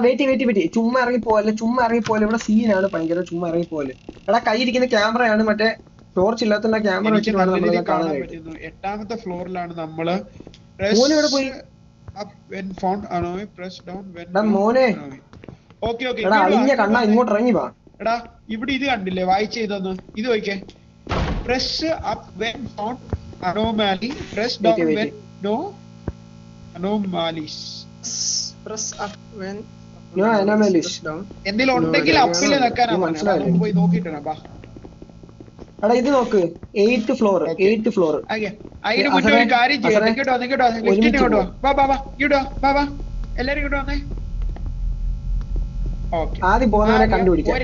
Wait ചുമ്മാ ഇറങ്ങിപ്പോലെ ഇവിടെ സീനാണ് ഭയങ്കര. ചുമ്മാ ഇറങ്ങിപ്പോലെ. എടാ കയ്യിരിക്കുന്ന ക്യാമറയാണ് മറ്റേ ടോർച്ച് ഇല്ലാത്ത ക്യാമറ വെച്ചിട്ട് കാണാനായിട്ട്. 8ാമത്തെ ഫ്ലോറിലാണ് നമ്മള്. മോനെ പോയി മോനെ. എടാ അളിഞ്ഞ കണ്ണാ ഇങ്ങോട്ട് ഇറങ്ങി വാ. എടാ ഇവിടെ ഇത് കണ്ടില്ലേ, വായിച്ച ഇതൊന്ന് ഇത് നോക്കിയേ. Press up when found anomaly, press down when no anomalies. Press up when no anomalies. എന്തെങ്കിലും ഉണ്ടെങ്കിൽ അപ്പില് നിൽക്കാനാ മനസ്സിലായി. പോയി നോക്കിട്ടാ ബാ. എടാ ഇത് നോക്ക്, 8th ഫ്ലോർ. അതിന് മുന്നേ ഒരു കാര്യം ചെയ്യാം. നിങ്ങോട്ടോ ലിഫ്റ്റിനെ കൊണ്ടുവാ. വാ എല്ലാരും ഇങ്ങോട്ട് വന്നേ. ആദ്യം പോകുന്നവനെ കണ്ടുപിടിക്കാം.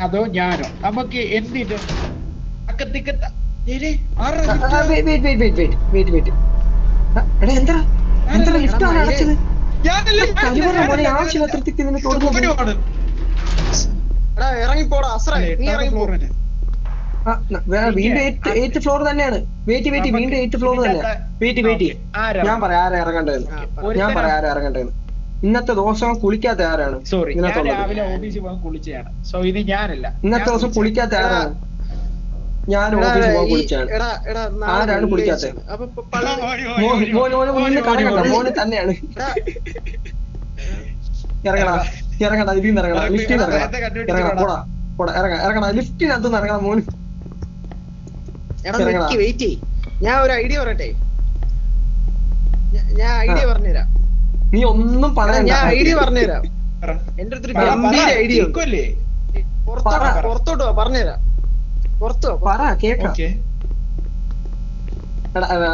അതോ ഞാനോ? നമുക്ക് എന്തിട്ട് അക്കത്തിക്കത്ത വീണ്ടും 8th ഫ്ലോർ തന്നെയാണ്. വീണ്ടും 8th ഫ്ലോർ തന്നെയാണ്. ഞാൻ പറയാം ആരാ ഇറങ്ങേണ്ടതെന്ന്. ഇന്നത്തെ ദിവസം കുളിക്കാത്ത ആരാണ്? രാവിലെ ഓഫീസിൽ പോകാൻ കുളിച്ചാണ്. സോ ഇത് ഞാനല്ല. ഇന്നത്തെ ദിവസം കുളിക്കാത്ത ആരാണ്? ഞാൻ ഓഫീസിൽ പോകാൻ കുളിച്ചാണ്. ആരാണ് കുളിക്കാത്തത്? മോന് തന്നെയാണ്. ഇറങ്ങടാ ഇതിൽ നിന്ന് ഇറങ്ങടാ. ലിഫ്റ്റിൽ നിന്ന് ഇറങ്ങണം. ലിഫ്റ്റിനകത്ത് നിന്ന് ഇറങ്ങണം മോന്. ഞാൻ ഒരു ഐഡിയ പറയട്ടെ. ഞാൻ ഐഡിയ പറഞ്ഞുതരാം. നീ ഒന്നും പറയാൻ. ഞാൻ ഐഡിയ പറഞ്ഞുതരാം. എന്റെ അടുത്തൊരു ഗംഭീര ഐഡിയ. പുറത്തോട്ട് വാ, പറഞ്ഞുതരാം. പുറത്തോ പറ കേക്കാം.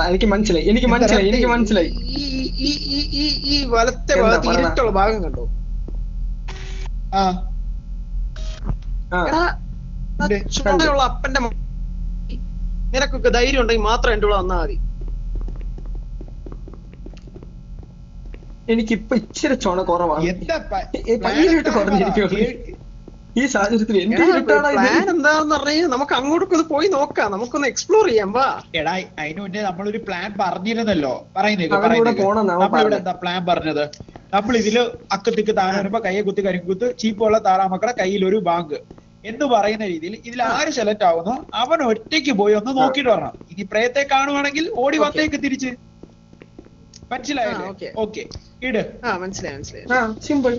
എനിക്ക് മനസ്സിലായി. ഈ വലത്തെ ഭാഗത്ത് ഇരുട്ടുള്ള ഭാഗം കണ്ടോ? ചുമയുള്ള അപ്പന്റെ നിനക്കൊക്കെ ധൈര്യം ഉണ്ടെങ്കിൽ മാത്രം എന്റെ കൂടെ വന്നാൽ മതി. എനിക്കിപ്പൊ ഇച്ചിരി ചുണ കുറവാണ്. ഭയങ്കരമായിട്ട് കുറഞ്ഞിരിക്കുള്ളൂ ഈ സാഹചര്യത്തിൽ. എന്താന്ന് പറഞ്ഞാൽ നമുക്ക് അങ്ങോട്ടൊക്കെ പോയി നോക്കാം, നമുക്കൊന്ന് എക്സ്പ്ലോർ ചെയ്യാം. വാ. എടാ അതിന് മുന്നേ നമ്മളൊരു പ്ലാൻ പറഞ്ഞിരുന്നല്ലോ. എന്താ പ്ലാൻ പറഞ്ഞത്? നമ്മൾ ഇതില് അക്കത്തിക്ക് താഴെ വരുമ്പോ കയ്യെ കുത്തി കരിക്കുത്ത് ചീപ്പുള്ള താറാമക്കളുടെ കയ്യിൽ ഒരു ബാങ്ക് എന്ന് പറയുന്ന രീതിയിൽ ഇതിൽ ആര് സെലക്ട് ആവുന്നോ അവൻ ഒറ്റയ്ക്ക് പോയി ഒന്ന് നോക്കിട്ട് വരണം. ഇനി പ്രേത്തെ കാണുവാണെങ്കിൽ ഓടി വന്നേക്ക് തിരിച്ച്. മനസ്സിലായല്ലേ? ഓക്കെ ഇട്. മനസ്സിലായി. സിമ്പിൾ.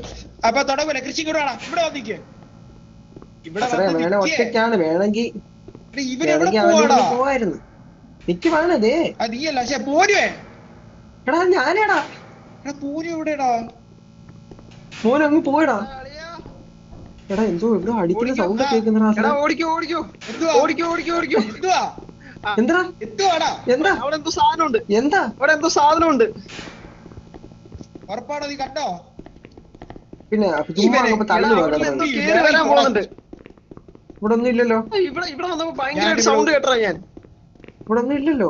അപ്പൊ തുടങ്ങൂല. കൃഷി കൂടെ വേണം. ഇവിടെ വന്നിക്ക്. ഒറ്റയ്ക്കാണ് വേണമെങ്കിൽ പോവായിരുന്നു. എനിക്ക് വേണതേ നീയല്ല. പക്ഷെ പോരുവേ. എടാ ഞാനേടാ. പൂരി എവിടെടാ? മോനങ്ങ് പോയടാ. എടാ എന്തോ ഇവിടെ അടിക്കുന്ന സൗണ്ട് കേൾക്കുന്ന. ഉറപ്പാണോ? നീ കണ്ടോ? പിന്നെ ഇവിടെ ഒന്നും ഇല്ലല്ലോ. സൗണ്ട് കേട്ടോ? ഞാൻ ഇവിടെ ഒന്നും ഇല്ലല്ലോ.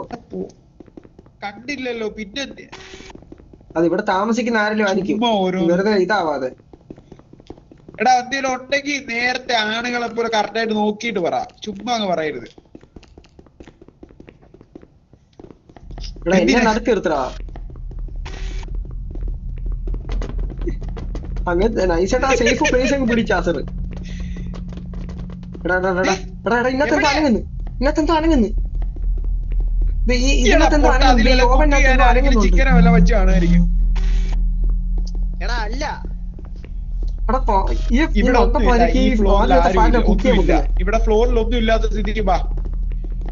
കണ്ടില്ലല്ലോ. പിന്നെ അത് ഇവിടെ താമസിക്കുന്ന ആരെങ്കിലും ആയിരിക്കും. വെറുതെ ഇതാവാതെ. എടാ എന്തെങ്കിലും ഉണ്ടെങ്കിൽ നേരത്തെ ആണുങ്ങളെ പോലെ കറക്റ്റ് ആയിട്ട് നോക്കിയിട്ട് പറ. ചുമ്മാ അങ്ങ് പറയരുത്. എന്നെ നടത്തി നിർത്തടാ. അങ്ങനെ നൈസായിട്ട് ആ സേഫ് പ്ലേസ് അങ്ങ് പിടിച്ചാ സാറ്. ഇന്നത്തെ അനങ്ങുന്നു. ഇവിടെ ഫ്ലോറിൽ ഒന്നും ഇല്ലാത്ത സ്ഥിതിക്ക് വാ,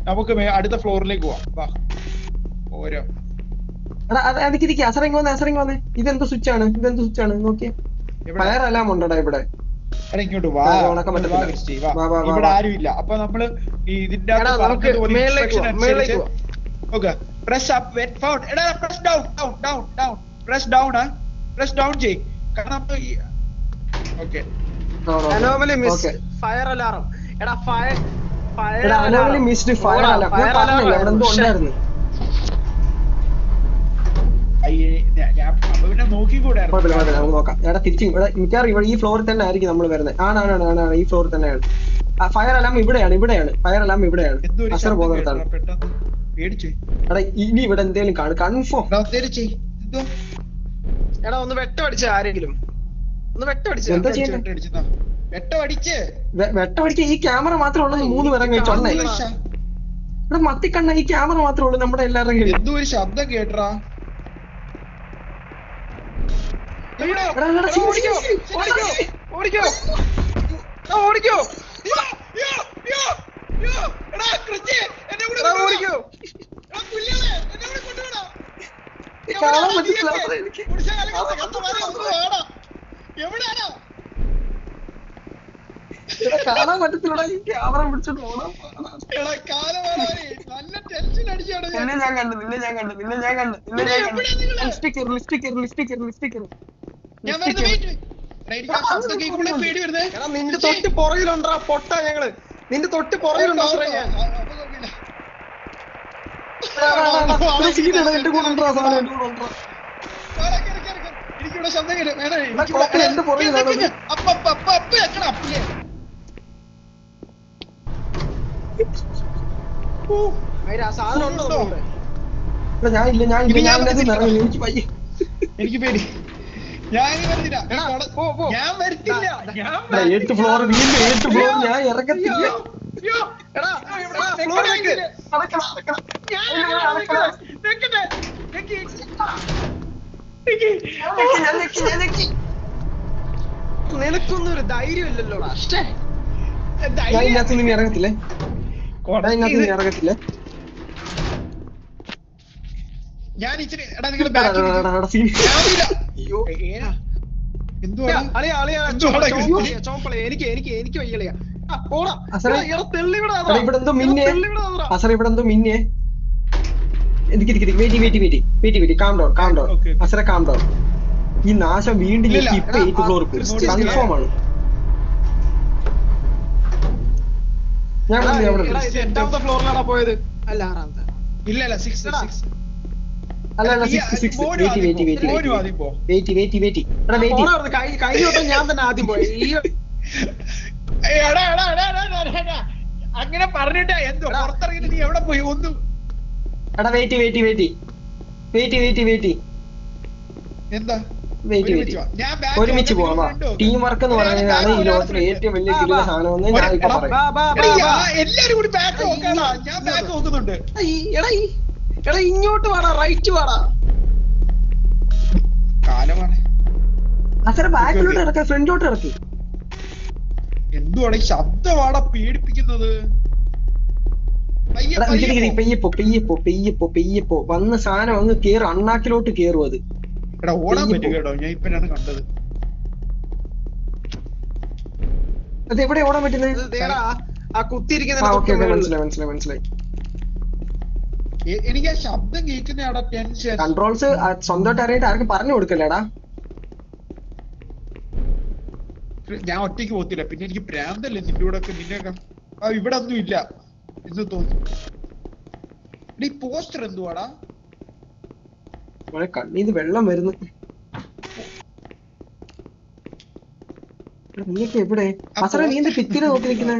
നമുക്ക് അടുത്ത ഫ്ലോറിലേക്ക് പോവാം. ഓരോ അസറിങ് വന്നേ. ഇതെന്ത് സ്വിച്ച് ആണ് നോക്കിയേ. ഫയർ അലാം ഉണ്ടടാ ഇവിടെ. ഇങ്ങോട്ട് വാ. ഇവിടെ ആരും ഇല്ല. അപ്പൊ നമ്മള് ഇതിന്റെ പ്രസ് അപ്പ് വെൻ ഫൗണ്ട്. എടാ പ്രസ് ഡൗൺ ചെയ്യ്. കാരണം okay. Anomaly miss fire alarm. എടാ അനോമലി മിസ്ഡ് ഫയർ അലാറം. ഞാൻ പറഞ്ഞില്ല ഇവിടെ എന്തോ ഉണ്ടായിരുന്നു. നോക്കാം. എടാ തിരിച്ച് ഇവിടെ മിക്കവാറും ഇവിടെ ഈ ഫ്ലോറിൽ തന്നെ ആയിരിക്കും നമ്മൾ വരുന്നത്. ആണ് ഈ ഫ്ലോറിൽ തന്നെയാണ്. ഫയർ അലാം ഇവിടെയാണ്. ഫയർ അലാം ഇവിടെയാണ്. അസർ പോകുന്നിടത്താണ്. എടാ ഇനി ഇവിടെ എന്തെങ്കിലും കാണും കൺഫേം. എടാ ഒന്ന് വെട്ടമടിച്ച ആരെങ്കിലും ഒന്ന് വെട്ടമടിച്ച എന്താ ചെയ്യണ്ടേ? വെട്ടമടിക്ക ഈ ക്യാമറ മാത്രമേ ഉള്ളൂ 3 പേരെ കഴിച്ചോണ്ടേ. ഇവിടെ മത്തിക്കണ്ണ ഈ ക്യാമറ മാത്രമേ ഉള്ളൂ നമ്മുടെ എല്ലാവരുടെയും കയ്യിൽ. എന്തോ ഒരു ശബ്ദം കേട്ടറാ. കാണാൻ പറ്റില്ല കാണാൻ പറ്റത്തില്ലടാ ഈ ക്യാമറ പിടിച്ചോണ്ട് പോണം. നിന്നെ ഞാൻ കണ്ടു നിന്റെ തൊട്ട് പുറകിലുണ്ടാ പൊട്ട ഞങ്ങള് നിന്റെ തൊട്ട് പുറകിലുണ്ടോ എന്റെ കൂടെ ഉണ്ടോ സാധനം എന്റെ കൂടെ ഉണ്ടോ എനിക്കിവിടെ ശബ്ദം കേട്ടു. എന്റെ പുറകിലാണ് സാധനം ഉണ്ടോ ഞാൻ എനിക്ക് പയ്യെ എനിക്ക് പേടി. ഞാൻ വരത്തില്ല. 8th ഫ്ലോർ വീണ്ടും 8th ഫ്ലോർ ഞാൻ ഇറക്കത്തില്ല. നിനക്കൊന്നും ഒരു ധൈര്യം ഇല്ലല്ലോടാ. ഞാൻ ഇതിനകത്ത് നിന്ന് ഇറങ്ങത്തില്ലേ ഇറങ്ങത്തില്ലേ ഞാൻ ഇച്ചിരി നിങ്ങൾ എനിക്ക് വയ്യളിയാ. ഇവിടെ എന്തോ മിന്നെ അസറ ഇവിടെ എന്തോ മിന്നെ വെയിറ്റ് കാം ഡൗൺ അസറ കാം ഡൗൺ. ഈ നാശം വീണ്ടും ഇപ്പൊ 8th ഫ്ലോർ കൺഫേം ആണ്. ഞാൻ എട്ടാമത്തെ ഫ്ലോറിലാണോ പോയത്? അല്ല 6ാമത്തെ. ഇല്ല 6 അല്ല 6 വെയിറ്റ് കഴിഞ്ഞ ഞാൻ തന്നെ ആദ്യം പോയി. അങ്ങനെ പറഞ്ഞിട്ടാ എന്തോ പുറത്തിറങ്ങിട്ട് നീ എവിടെ പോയി ഒന്നും. എടാ വെയിറ്റ് എന്താ ഒരുമിച്ച് പോവാം. ടീം വർക്ക് എന്ന് പറയുന്നതാണ് ഈ ലോകത്തിലെ ഏറ്റവും വലിയ കിടിലൻ സാധനമെന്ന് ഞാൻ ഇപ്പൊ പറയാം. എല്ലാരും കൂടി ബാക്ക് നോക്കാടാ. ഞാൻ ബാക്ക് നോക്കുന്നുണ്ട്. എടാ ഇങ്ങോട്ട് വാടാ, റൈറ്റ് വാടാ. കാലമാണ്. അസറ ബാക്കിലോട്ട് ഇറക്ക, ഫ്രണ്ടിലോട്ട് ഇറക്കി. എന്തുവാണ് ഈ ശബ്ദമാടാ പേടിപ്പിക്കുന്നത്. പെയ്യെ പോ വന്ന സാധനം അങ്ങ് കേറും, അണ്ണാക്കിലോട്ട് കേറും. അത് എടാ ഓടാൻ പറ്റും കേട്ടോ. ഞാൻ ഇപ്പഴാണ് കണ്ടത്. അത് എവിടെ ഓടാൻ പറ്റുന്നത്? മനസ്സിലായി. എനിക്ക് ആ ശബ്ദം കേൾക്കുന്ന ടെൻഷൻ. കൺട്രോൾസ് സ്വന്തമായിട്ട് അറിയായിട്ട് ആർക്കും പറഞ്ഞു കൊടുക്കല്ലേടാ. ഞാൻ ഒറ്റയ്ക്ക് പോത്തില്ല. പിന്നെ എനിക്ക് പ്രാന്തല്ലേ നിന്റെ കൂടെ ഒക്കെ. നിന്നെയൊക്കെ ഇവിടെ ഒന്നും ഇല്ല എന്ന് തോന്നുന്നു. ഈ പോസ്റ്റർ എന്തുവാടാ? കണ്ണീന്ന് വെള്ളം വരുന്നു. നീയൊക്കെ എവിടെ? അസറ നീ എന്ത് ഭിത്തിനെ നോക്കി നിൽക്കുന്നേ?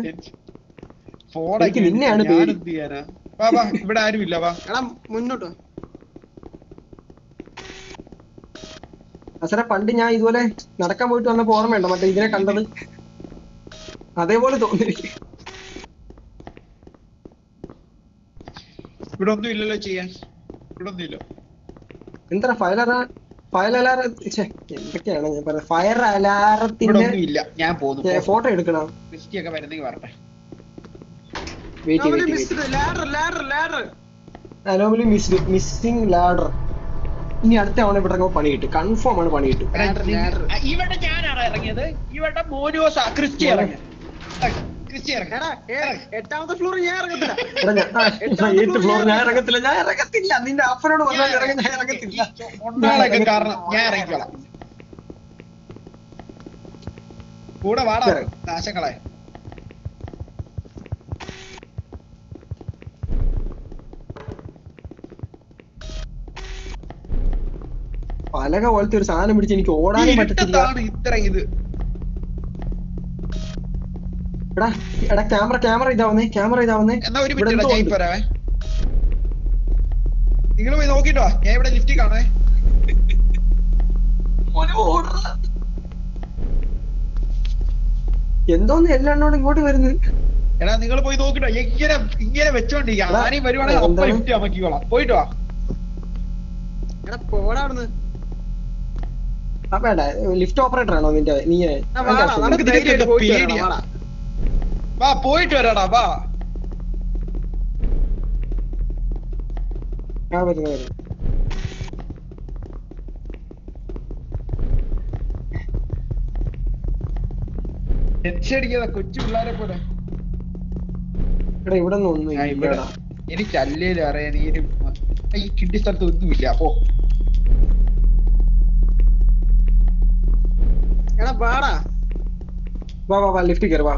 നിന്നെയാണ് പേടി. ഇവിടെ ആരും ഇല്ല. വാ മുന്നോട്ട്. അസറ പണ്ട് ഞാൻ ഇതുപോലെ നടക്കാൻ പോയിട്ട് വന്നപ്പോ ഓർമ്മയുണ്ടോ മറ്റേ ഇതിനെ കണ്ടത്? അതേപോലെ തോന്നിയിരിക്കും. ഇവിടെ ഒന്നും ഇല്ലല്ലോ ചെയ്യാൻ. ഇവിടെ ഒന്നും ഇല്ല. എന്താ ഫയർ അലാറം എന്തൊക്കെയാണ് ഞാൻ പറയുന്നത്? ഫയർ അലാറത്തിന്റെ ഞാൻ പോകുന്നു. ഫോട്ടോ എടുക്കണം. ക്രിസ്റ്റിയൊക്കെ വരുന്നെങ്കിൽ വരട്ടെ. Missing ladder. ഇനി അടുത്ത തവണ ഇവിടെ പണി കിട്ടും. കൺഫേം ആണ് പണി കിട്ടും. ഇവിടെ ഞാനാണ് ഇറങ്ങിയത്. ഇവിടെ മോനോസ ക്രിസ്റ്റി ഇറങ്ങി. എട്ടാമത്തെ ഫ്ലോർ ഞാൻ ഇറങ്ങത്തില്ല. 8th ഫ്ലോർ ഞാൻ ഇറങ്ങത്തില്ല. നിന്റെ അപ്പനോട് പറഞ്ഞാൽ ഞാൻ ഇറങ്ങത്തില്ല. കാരണം ഞാൻ ഇറങ്ങിക്കോളാം. കൂടെ വാടാ നാശങ്ങളെ. പലക പോലത്തെ ഒരു സാധനം പിടിച്ച് എനിക്ക് ഓടാനും പറ്റത്തില്ല. ഇത്ര ഇത് എടാ ക്യാമറ ഇതാവുന്നേ. എന്നാ ഒരു മിനിറ്റ് വരാവേ. നിങ്ങൾ പോയി നോക്കിട്ടോ. ഞാൻ ഇവിടെ ലിഫ്റ്റ് കാണേ. എന്തോന്ന് എല്ലാം ഇങ്ങോട്ട് വരുന്നത്? എടാ നിങ്ങൾ പോയി നോക്കിട്ടോ, ഇങ്ങനെ വെച്ചോണ്ടിരിക്കുക. ആരെയും വരുവാണെങ്കിൽ അപ്പൊ ലിഫ്റ്റ് അമക്കിക്കോളാം. പോയിട്ട് വാ. എടാ പോടാ അവിടുന്ന്. വേണ്ട, ലിഫ്റ്റ് ഓപ്പറേറ്റർ ആണോ നിന്റെ? നീ നമുക്ക് ധൈര്യമായിട്ട് പോയിട്ട് വരാം, വാടാ. വാ പോയിട്ട് വരാടാ വാ. വരുന്നു. അടിക്കാതെ കൊച്ചു പിള്ളേരെ പോലെ. ഇവിടെ ഒന്നും എനിക്ക് അല്ലേലും അറിയാൻ ഈ കിണ്ടി സ്ഥലത്ത് ഒന്നുമില്ല. അപ്പോ എടാ വാടാ. വാ ലിഫ്റ്റ് കയറി വാ.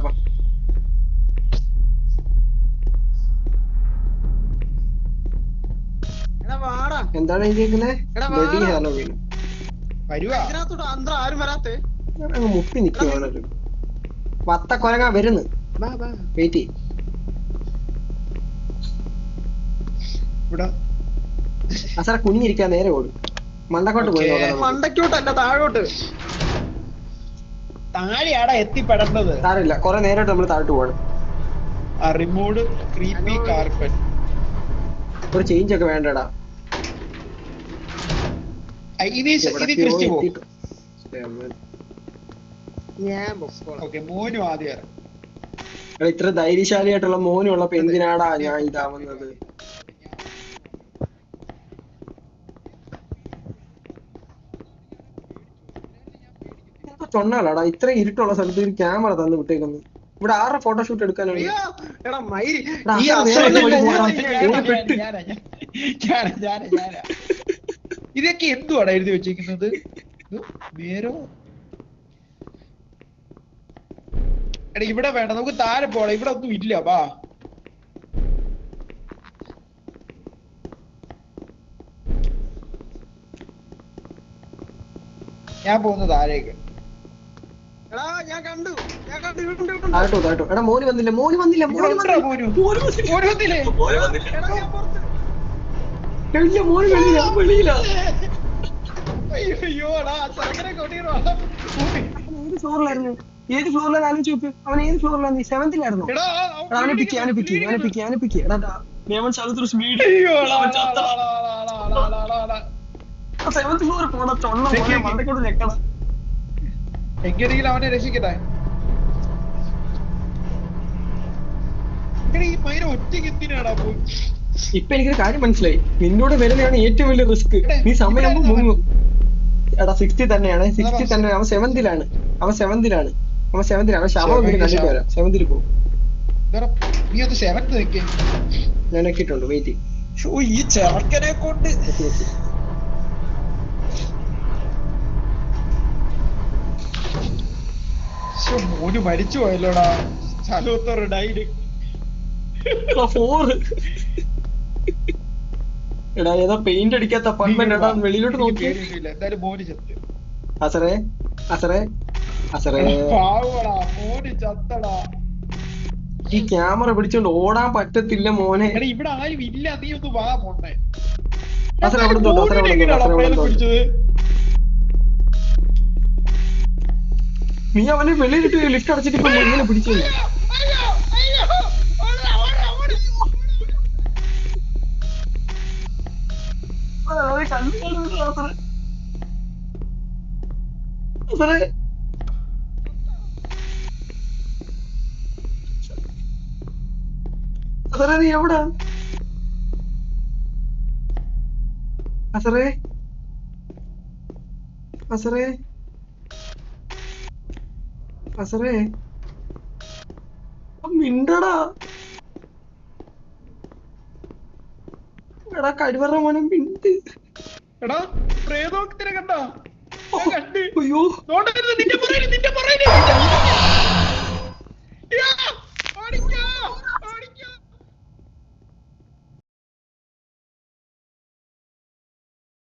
എന്താണ് കേൾക്കുന്നത്? ആരും വരാത്തെ മുട്ടി നിൽക്കുവാണല്ലോ. വത്ത കൊരങ്ങ വരുന്നു. വെയിറ്റ് അസറ കുഞ്ഞിരിക്കാൻ നേരെ ഓടും. മണ്ടക്കോട്ട് പോയി. മണ്ടക്കോട്ടല്ല താഴോട്ട്. താഴെയാടാ എത്തിപ്പെടേണ്ടത്. താഴെയില്ല, കൊറേ നേരോട്ട് നമ്മൾ താഴോട്ട് പോകണം. Remove creepy carpet. ഒരു ചേഞ്ച് ഒക്കെ വേണ്ടടാ. മോനും ആദ്യം ഇത്ര ധൈര്യശാലിയായിട്ടുള്ള മോനുള്ളപ്പോ എന്തിനാടാ ഞാൻ ഇതാവുന്നത്? ചൊണ്ണാലാടാ ഇത്ര ഇരുട്ടുള്ള സ്ഥലത്ത് ഒരു ക്യാമറ തന്നു വിട്ടേക്കുന്നു. ഇവിടെ ആരുടെ ഫോട്ടോഷൂട്ട് എടുക്കാനാണ്? ഇതൊക്കെ എന്തുവാടാ എഴുതി വെച്ചിരിക്കുന്നത്? നേരോ എടാ ഇവിടെ വേണ്ട, നമുക്ക് താഴെ പോടാ. ഇവിടെ ഒന്നും ഇല്ല. വാ. ഞാൻ പോകുന്നത് താഴേക്ക്. എടാ മോന് വന്നില്ല. ഏത് ഫ്ലോറിലാണ് ആലോചിച്ച് നോക്ക്. അവൻ ഏത് ഫ്ലോറിലാണ്? 7th-ലായിരുന്നു. അവനെ പിക്ക്. സെവൻത് ഫ്ലോർ പോണ ചൊണ്ണ മണ്ടക്കോട്ട് ഞെക്കണം. എങ്ങനെയെങ്കിലും അവനെ രക്ഷിക്കട്ടെ. ഈ മൈന ഒറ്റയ്ക്ക് എന്തിനാടാ പോയി? ഇപ്പൊ എനിക്കൊരു കാര്യം മനസ്സിലായി. നിന്നോട് വരുന്നതാണ് ഏറ്റവും വലിയ റിസ്ക്. നീ സമയം മുങ്ങും. എടാ 60 തന്നെയാണ്. 60 തന്നെ. അവൻ 7th-ലാണ്. അവൻ 7th-ലാണ്. അവൻ ശവം കണ്ടിട്ട് വരാം. 7th-ൽ പോകും. ഞാൻ നോക്കിയിട്ടുണ്ട്. വെയിറ്റ്. ഈ ചെറുക്കനെ കൊണ്ട് മോന് മരിച്ചു പോയല്ലോടാ. ചലോത്തറ ഡൈഡ്. എടാ ഏതാ പെയിന്റ് അടിക്കാത്ത അപ്പാർട്ട്മെന്റ്. എടാ വെളിയിലോട്ട് നോക്കി. എന്തായാലും മോന് ചത്ത്. അസറേ മോന് ചത്തടാ. ഈ ക്യാമറ പിടിച്ചോണ്ട് ഓടാൻ പറ്റത്തില്ല മോനെ. ഇവിടെ ആരും ഇല്ല. നീ ഒന്ന് വാ മോനെ. അസറ അവിടെ പിടിച്ചത് നീ അവനെ വെളിയിലിട്ട് ലിഫ്റ്റ് അടച്ചിട്ട് ഇപ്പൊ എങ്ങനെ പിടിച്ചു? നീ എവിടാ? അസറേ മിണ്ടടാ. എടാ കഴിവറ മോനെ മിണ്ട്. എടാ പ്രേതോക്തിനെ കണ്ടോ? അയ്യോ നിന്റെ